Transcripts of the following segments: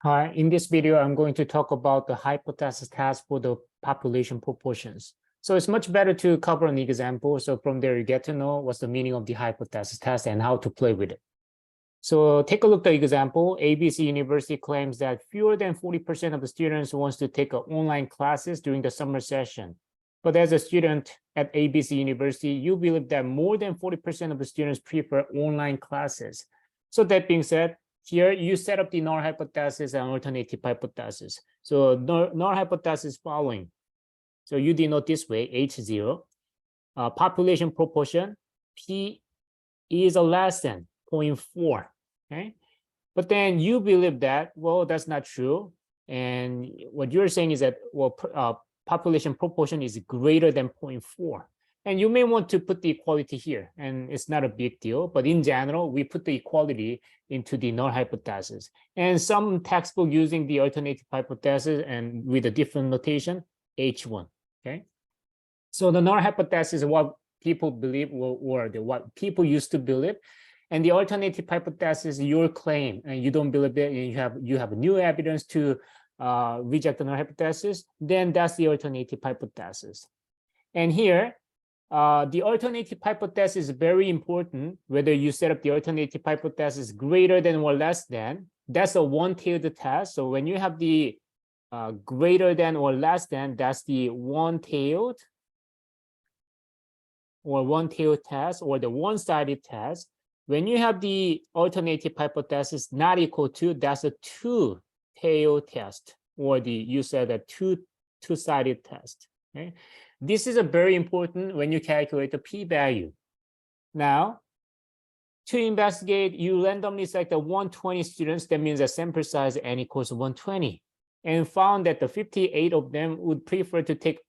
Hi, in this video, I'm going to talk about the hypothesis test for the population proportions. So it's much better to cover an example. So from there, you get to know what's the meaning of the hypothesis test and how to play with it. So take a look at the example. ABC University claims that fewer than 40% of the students wants to take online classes during the summer session. But as a student at ABC University, you believe that more than 40% of the students prefer online classes. So that being said, here you set up the null hypothesis and alternative hypothesis. So null hypothesis following. So you denote this way, H0. Population proportion, P is less than 0.4, okay? But then you believe that, well, that's not true. And what you're saying is that, well, population proportion is greater than 0.4. And you may want to put the equality here, and it's not a big deal. But in general, we put the equality into the null hypothesis. And some textbook using the alternative hypothesis and with a different notation, H1, okay? So the null hypothesis is what people believe or what people used to believe. And the alternative hypothesis is your claim, and you don't believe it, and you have new evidence to reject the null hypothesis, then that's the alternative hypothesis. And here, the alternative hypothesis is very important, whether you set up the alternative hypothesis greater than or less than. That's a one-tailed test. So when you have the greater than or less than, that's the one-tailed test or the one-sided test. When you have the alternative hypothesis not equal to, that's a two-tailed test, or you said a two-sided test. Okay, this is a very important when you calculate the p-value. Now, to investigate, you randomly select the 120 students. That means the sample size n equals 120, and found that the 58 of them would prefer to take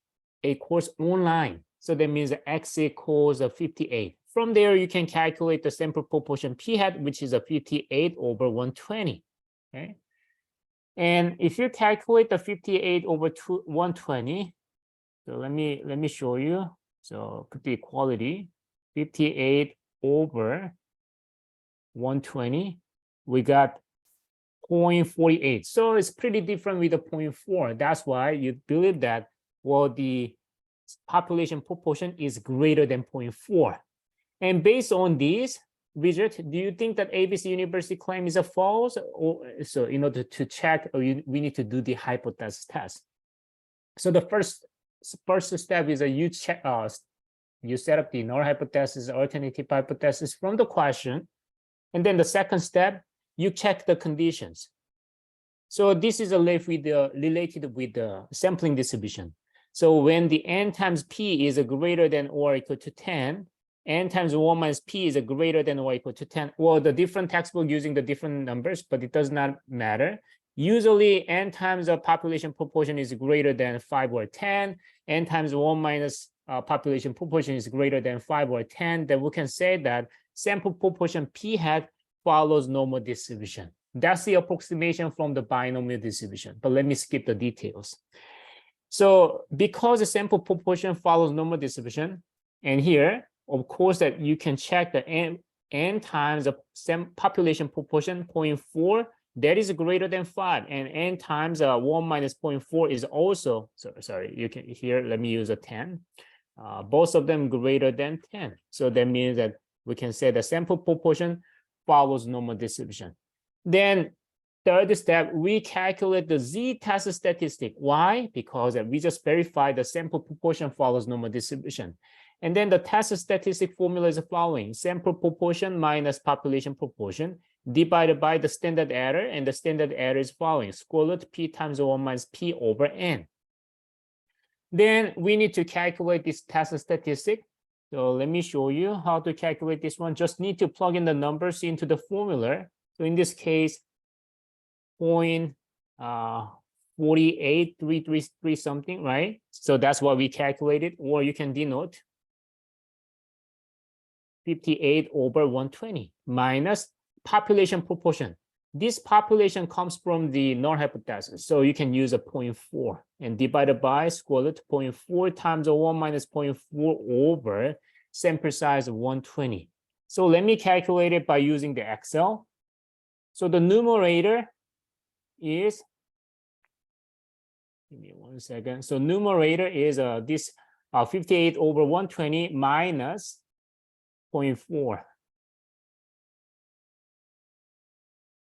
a course online. So that means that x equals 58. From there, you can calculate the sample proportion p hat, which is a 58 over 120. Okay, and if you calculate the 58 over 120, so let me show you. So put the equality, 58 over 120, we got 0.48. So it's pretty different with the 0.4. That's why you believe that, well, the population proportion is greater than 0.4. And based on this result, do you think that ABC University claim is a false? Or so in order to check, we need to do the hypothesis test. So the first step is you check, you set up the null hypothesis, alternative hypothesis from the question. And then the second step, you check the conditions. So this is related with the sampling distribution. So when the n times p is greater than or equal to 10, n times 1 minus p is greater than or equal to 10. Well, the different textbook using the different numbers, but it does not matter. Usually, n times the population proportion is greater than 5 or 10. N times 1 minus population proportion is greater than 5 or 10. Then we can say that sample proportion p hat follows normal distribution. That's the approximation from the binomial distribution. But let me skip the details. So because the sample proportion follows normal distribution, and here, of course, that you can check the n times the population proportion 0.4, that is greater than 5, and n times 1 minus 0.4 is also, sorry, you can here, let me use a 10. Both of them greater than 10. So that means that we can say the sample proportion follows normal distribution. Then third step, we calculate the z-test statistic. Why? Because we just verified the sample proportion follows normal distribution. And then the test statistic formula is the following: sample proportion minus population proportion divided by the standard error, and the standard error is following: square root p times 1 minus p over n. Then we need to calculate this test statistic. So let me show you how to calculate this one. Just need to plug in the numbers into the formula. So in this case, 0.48333 something, right? So that's what we calculated, or you can denote 58 over 120 minus population proportion. This population comes from the null hypothesis. So you can use a 0.4 and divided by square root 0.4 times 1 minus 0.4 over sample size of 120. So let me calculate it by using the Excel. So the numerator is, give me 1 second. So numerator is this 58 over 120 minus 0.4.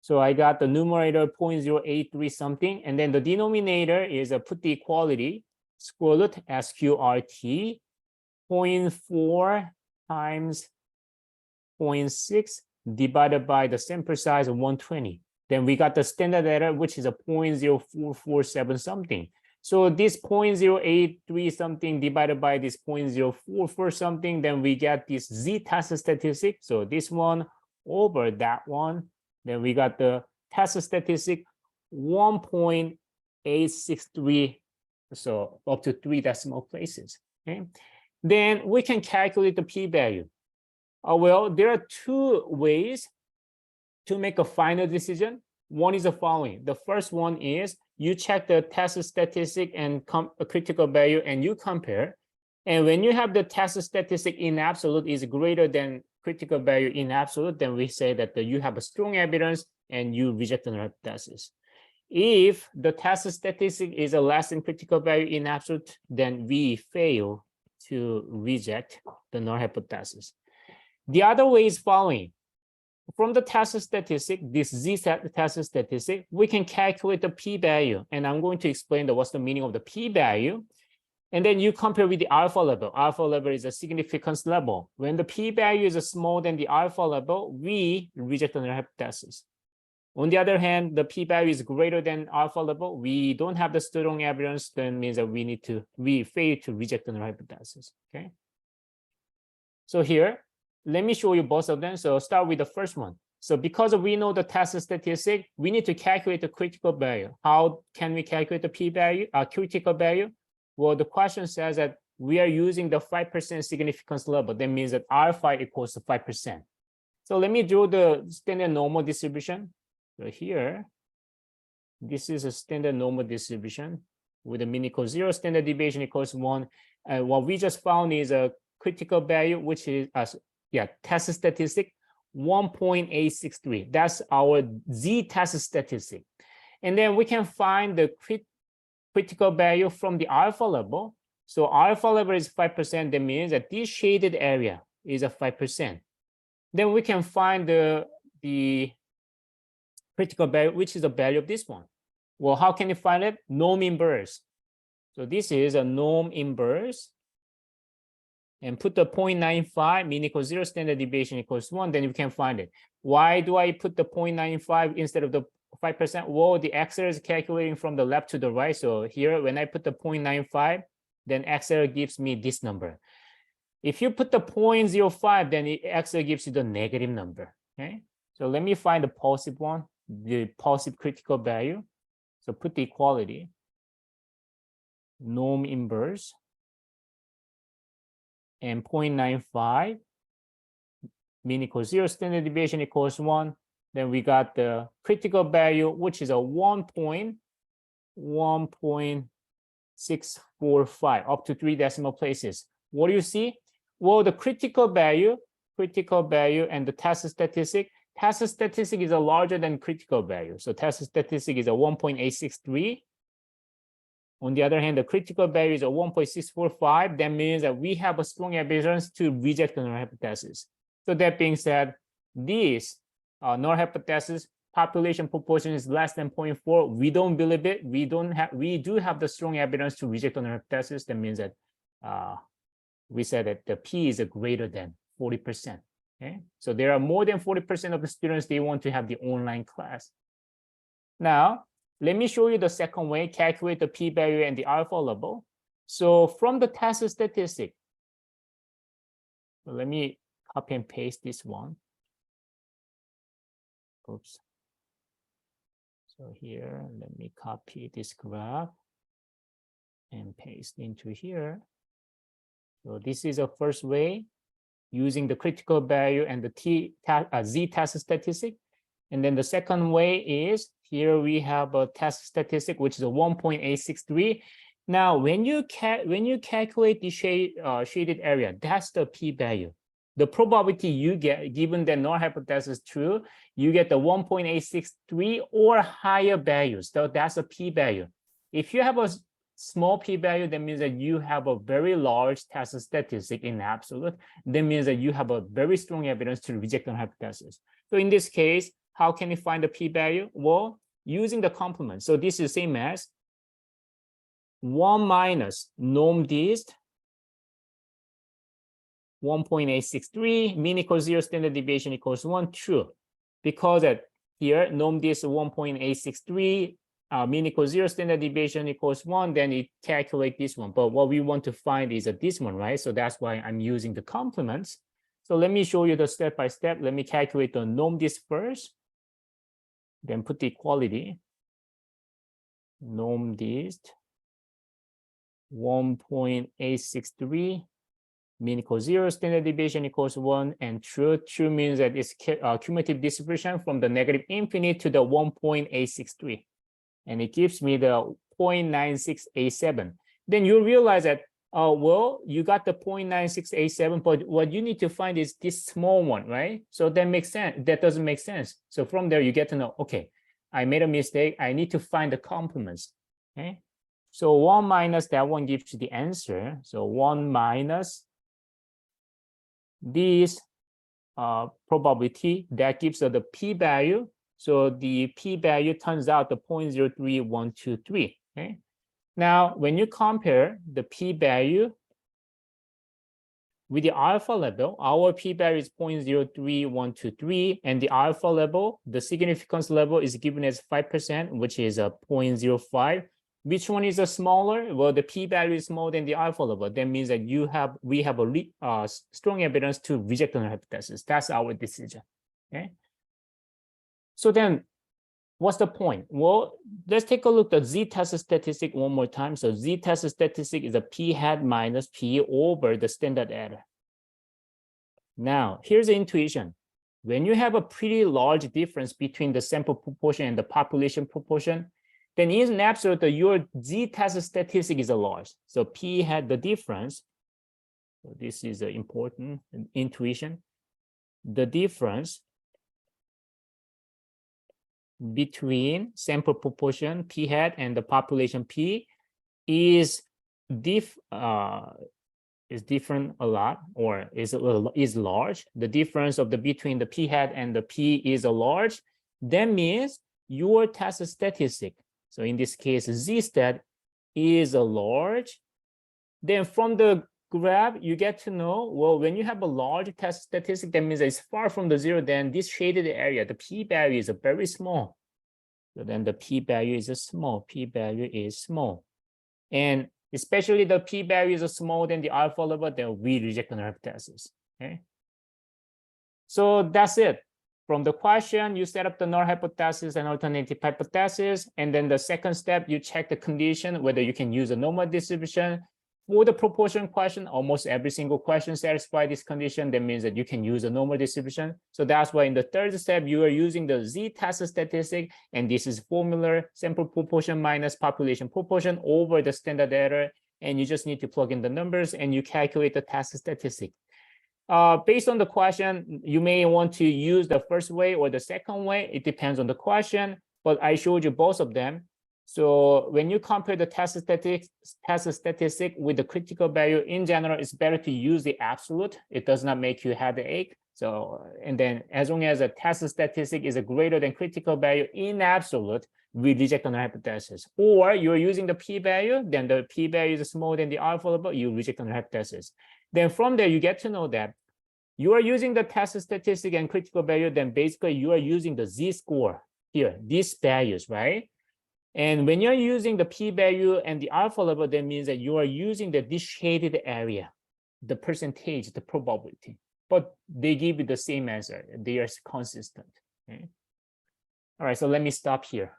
So I got the numerator 0.083 something, and then the denominator is put the equality, square root SQRT, 0.4 times 0.6 divided by the sample size of 120. Then we got the standard error, which is a 0.0447 something. So this 0.083 something divided by this 0.044 something, then we get this z-test statistic. So this one over that one. Then we got the test statistic 1.863, so up to 3 decimal places. Okay, then we can calculate the p-value. Well, there are 2 ways to make a final decision. One is the following. The first one is you check the test statistic and a critical value, and you compare. And when you have the test statistic in absolute is greater than critical value in absolute, then we say that you have a strong evidence and you reject the null hypothesis. If the test statistic is a less than critical value in absolute, then we fail to reject the null hypothesis. The other way is following. From the test statistic, this z-test statistic, we can calculate the p-value. And I'm going to explain what's the meaning of the p-value. And then you compare with the alpha level. Alpha level is a significance level. When the p-value is smaller than the alpha level, we reject the null hypothesis. On the other hand, the p-value is greater than alpha level. We don't have the strong evidence. Then means that we fail to reject the null hypothesis. Okay. So here, let me show you both of them. So start with the first one. So because we know the test statistic, we need to calculate the critical value. How can we calculate the p-value, critical value? Well, the question says that we are using the 5% significance level. That means that alpha equals to 5%. So let me draw the standard normal distribution. So here, this is a standard normal distribution with a mean equals 0, standard deviation equals 1. And what we just found is a critical value, which is test statistic 1.863. That's our z-test statistic. And then we can find the critical value from the alpha level. So alpha level is 5%. That means that this shaded area is a 5%. Then we can find the critical value, which is the value of this one. Well, how can you find it? Norm inverse. So this is a norm inverse. And put the 0.95, mean equals 0, standard deviation equals 1, then you can find it. Why do I put the 0.95 instead of the 5%? Well, the XR is calculating from the left to the right. So here, when I put the 0.95, then XR gives me this number. If you put the 0.05, then XR gives you the negative number. Okay. So let me find the positive one, the positive critical value. So put the equality, norm inverse, and 0.95, mean equals 0, standard deviation equals 1. Then we got the critical value, which is a 1.645, up to 3 decimal places. What do you see? Well, the critical value and the test statistic. Test statistic is a larger than critical value. So test statistic is a 1.863. On the other hand, the critical value is a 1.645. That means that we have a strong evidence to reject the null hypothesis. So that being said, this null hypothesis population proportion is less than 0.4. We don't believe it. We do have the strong evidence to reject the null hypothesis. That means that we said that the P is greater than 40%. Okay, so there are more than 40% of the students, they want to have the online class. Now, let me show you the second way, calculate the p-value and the alpha level. So from the test statistic, let me copy and paste this one. Oops. So here, let me copy this graph and paste into here. So this is a first way using the critical value and the z-test statistic. And then the second way is here we have a test statistic, which is a 1.863. Now, when you calculate the shaded area, that's the p-value. the probability you get, given that null hypothesis is true, you get the 1.863 or higher values. So that's a p-value. If you have a small p-value, that means that you have a very large test statistic in absolute. That means that you have a very strong evidence to reject the hypothesis. So in this case, how can you find the p-value? Well, using the complement. So this is the same as 1 minus norm dist 1.863, mean equals 0, standard deviation equals 1, true. Because that here, norm dist 1.863, mean equals 0, standard deviation equals 1, then it calculates this one. But what we want to find is this one, right? So that's why I'm using the complements. So let me show you the step by step. Let me calculate the norm dist first, then put the equality. Norm dist 1.863. Mean equals 0, standard deviation equals 1, and true. True means that it's cumulative distribution from the negative infinite to the 1.863. And it gives me the 0.9687. Then you realize that, well, you got the 0.9687, but what you need to find is this small one, right? So that makes sense. That doesn't make sense. So from there, you get to know, okay, I made a mistake. I need to find the complements, okay? So 1 minus that one gives you the answer. So 1 minus this probability, that gives us the p-value. So the p-value turns out the 0.03123. Okay. Now, when you compare the p-value with the alpha level, our p-value is 0.03123, and the alpha level, the significance level is given as 5%, which is a 0.05. Which one is a smaller? Well, the p-value is smaller than the alpha level. That means that we have a strong evidence to reject the hypothesis. That's our decision. Okay. So then, what's the point? Well, let's take a look at the z-test statistic one more time. So z-test statistic is a p hat minus p over the standard error. Now, here's the intuition. When you have a pretty large difference between the sample proportion and the population proportion, then in absolute, your z-test statistic is a large. So p hat the difference. So this is an important intuition. The difference between sample proportion p hat and the population p is different a lot, or is large. The difference of the between the p hat and the p is a large. That means your test statistic, so in this case z-stat, is a large. Then from the graph you get to know, well, when you have a large test statistic, that means that it's far from the zero. Then this shaded area, the p-value is a very small. So then the p-value is a small. P-value is small, and especially the p-value is small than the alpha level, then we reject the hypothesis. Okay. So that's it. From the question, you set up the null hypothesis and alternative hypothesis, and then the second step, you check the condition whether you can use a normal distribution. For the proportion question, almost every single question satisfies this condition. That means that you can use a normal distribution. So that's why in the third step, you are using the z-test statistic, and this is formula sample proportion minus population proportion over the standard error. And you just need to plug in the numbers and you calculate the test statistic. Based on the question, you may want to use the first way or the second way. It depends on the question, but I showed you both of them. So when you compare the test statistic with the critical value, in general, it's better to use the absolute. It does not make you headache. So, and then as long as a test statistic is greater than critical value in absolute, we reject the hypothesis. Or you're using the p-value, then the p-value is smaller than the alpha level, you reject the hypothesis. Then from there, you get to know that you are using the test statistic and critical value, then basically you are using the z-score here, these values, right? And when you're using the p-value and the alpha level, that means that you are using this shaded area, the percentage, the probability. But they give you the same answer. They are consistent. Okay? All right, so let me stop here.